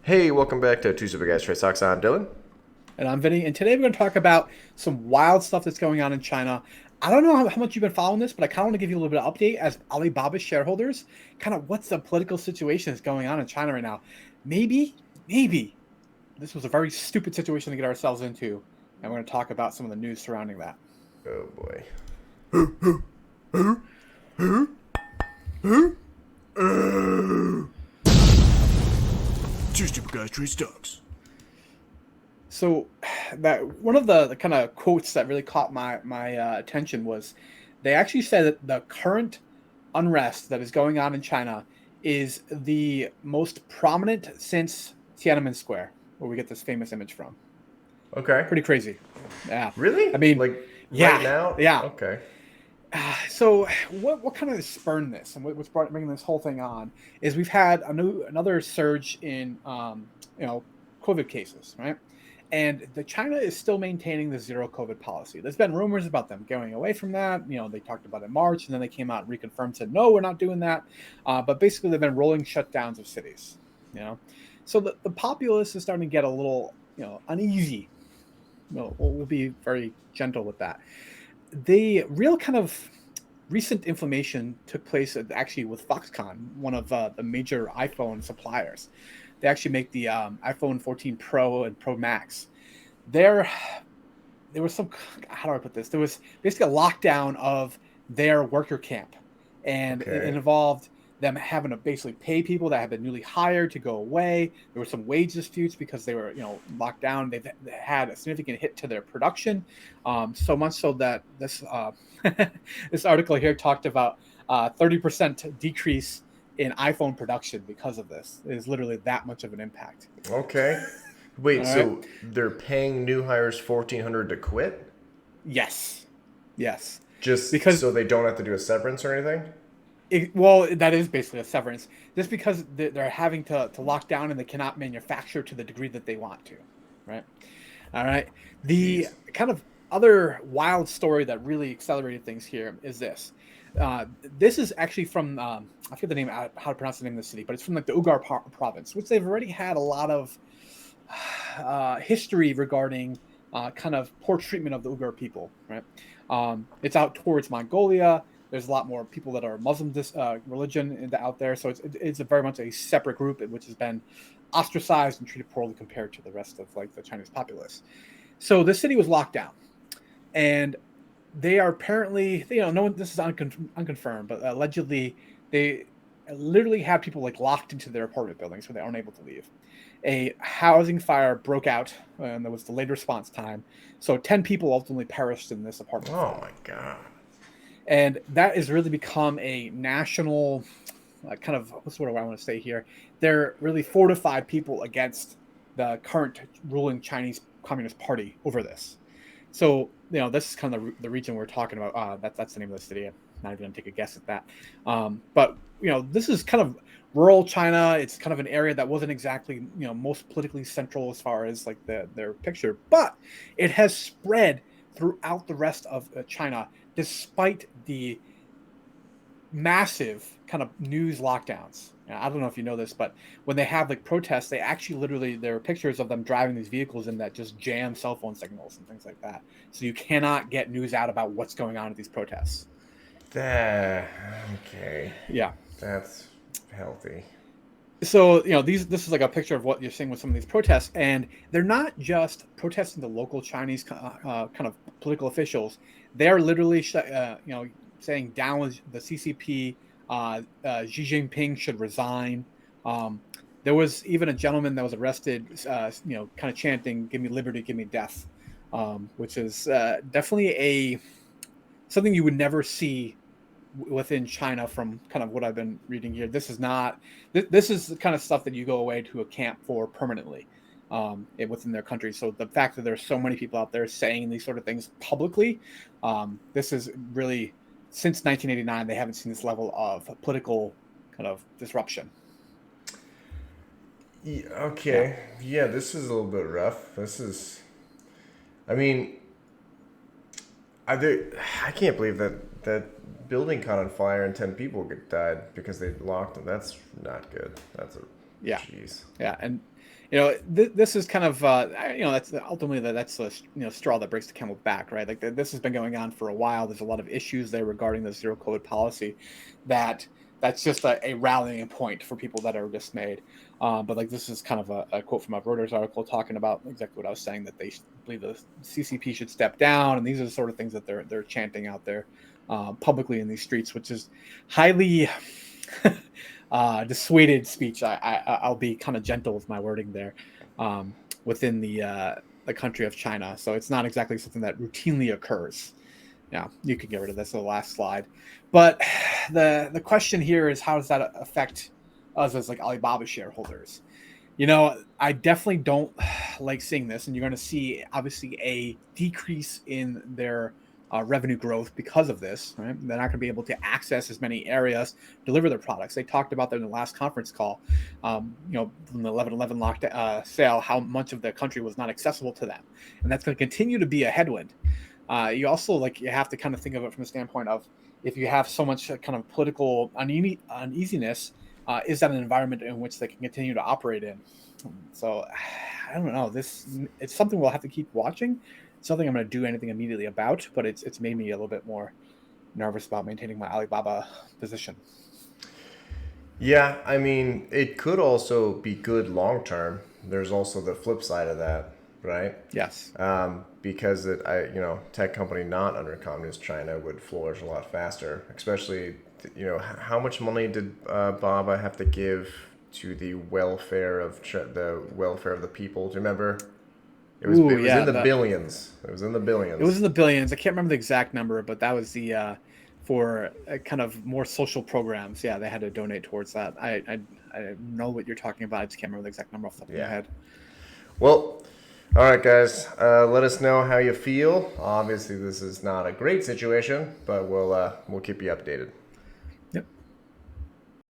Hey, welcome back to Two Super Guys Trade Stocks. I'm Dylan. And I'm Vinny, and today we're going to talk about some wild stuff that's going on in China. I don't know how much you've been following this, but I kind of want to give you a little bit of update as Alibaba shareholders. Kind of what's the political situation that's going on in China right now. Maybe this was a very stupid situation to get ourselves into, and we're going to talk about some of the news surrounding that. Oh boy. Two Super Guys Trade Stocks. So, that one of the kind of quotes that really caught my attention was they actually said that the current unrest that is going on in China is the most prominent since Tiananmen Square, where we get this famous image from. Okay. Pretty crazy. Yeah. I Really? mean, Like right yeah, now? yeah. Okay. So what kind of spurned this and what's bringing this whole thing on is we've had another surge in COVID cases, right? And the China is still maintaining the zero COVID policy. There's been rumors about them going away from that. They talked about it in March, and then they came out and reconfirmed, said no, we're not doing that. But basically, they've been rolling shutdowns of cities. You know, so the populace is starting to get a little uneasy. We'll be very gentle with that. The real kind of recent information took place actually with Foxconn, one of the major iPhone suppliers. They actually make the iPhone 14 Pro and Pro Max. There, there was some. How do I put this? There was basically a lockdown of their worker camp, and it Okay. involved them having to basically pay people that had been newly hired to go away. There were some wage disputes because they were, locked down. They've had a significant hit to their production, so much so that this this article here talked about 30% decrease in iPhone production because of this. It is literally that much of an impact. Okay. All Wait, right. so they're paying new hires 1,400 to quit? Yes. Yes. Just Because so they don't have to do a severance or anything? well, that is basically a severance. Just because they're having to lock down and they cannot manufacture to the degree that they want to, right? All right. The Jeez. kind of other wild story that really accelerated things here is this. This is actually from I forget the name, how to pronounce the name of the city, but it's from like the Ugar province, which they've already had a lot of history regarding kind of poor treatment of the Uyghur people. Right, it's out towards Mongolia. There's a lot more people that are Muslim religion out there, so it's a very much a separate group which has been ostracized and treated poorly compared to the rest of like the Chinese populace. So the city was locked down, and they are apparently, no one, this is unconfirmed, but allegedly they literally have people like locked into their apartment buildings where they aren't able to leave. A housing fire broke out, and there was delayed response time. So 10 people ultimately perished in this apartment Oh fire. my god. And that has really become a national kind of, what's what I want to say here? They're really fortified people against the current ruling Chinese Communist Party over this. So this is kind of the region we're talking about. That's the name of the city. I'm not even gonna take a guess at that. But this is kind of rural China. It's kind of an area that wasn't exactly most politically central as far as like their picture, but it has spread throughout the rest of China despite the massive kind of news lockdowns. I don't know if you know this, but when they have like protests, they actually literally there are pictures of them driving these vehicles in that just jam cell phone signals and things like that. So you cannot get news out about what's going on at these protests. That okay. Yeah. That's healthy. So this is like a picture of what you're seeing with some of these protests, and they're not just protesting the local Chinese kind of political officials. They are literally saying down with the CCP. Xi Jinping should resign. Um, there was even a gentleman that was arrested, kind of chanting "Give me liberty, give me death," which is definitely a something you would never see within China from kind of what I've been reading here. This is not this is the kind of stuff that you go away to a camp for permanently within their country. So the fact that there's so many people out there saying these sort of things publicly, this is really since 1989 they haven't seen this level of political kind of disruption. Yeah, Yeah. okay. Yeah, this is a little bit rough. This is. I mean, I can't believe that building caught on fire and 10 people died because they locked them. That's not good. That's a Yeah, Jeez. yeah, and this is kind of that's ultimately that's the straw that breaks the camel's back, right? Like this has been going on for a while. There's a lot of issues there regarding the zero COVID policy, that's just a rallying point for people that are dismayed. But like this is kind of a quote from a Reuters article talking about exactly what I was saying, that they believe the CCP should step down, and these are the sort of things that they're chanting out there publicly in these streets, which is highly dissuaded speech. I'll be kind of gentle with my wording there, within the country of China. So it's not exactly something that routinely occurs. Yeah, you can get rid of this. The last slide, but the question here is, how does that affect us as like Alibaba shareholders? I definitely don't like seeing this, and you're going to see obviously a decrease in their revenue growth because of this. Right? They're not going to be able to access as many areas, deliver their products. They talked about that in the last conference call. From the 11/11 lockdown sale, how much of the country was not accessible to them, and that's going to continue to be a headwind. You also you have to kind of think of it from the standpoint of, if you have so much kind of political uneasiness, is that an environment in which they can continue to operate in? So I don't know. It's something we'll have to keep watching. It's something I'm going to do anything immediately about, but it's made me a little bit more nervous about maintaining my Alibaba position. Yeah, I mean, it could also be good long term. There's also the flip side of that, right? Yes. Because tech company not under communist China would flourish a lot faster. Especially, how much money did Baba have to give to the welfare of the people? Do you remember? Ooh, It was in yeah. the billions. It was in the It was billions. in the billions. I can't remember the exact number, but that was the for kind of more social programs. Yeah, they had to donate towards that. I know what you're talking about. I just can't remember the exact number off the top of my Yeah. head. Well, all right, guys. Let us know how you feel. Obviously, this is not a great situation, but we'll keep you updated.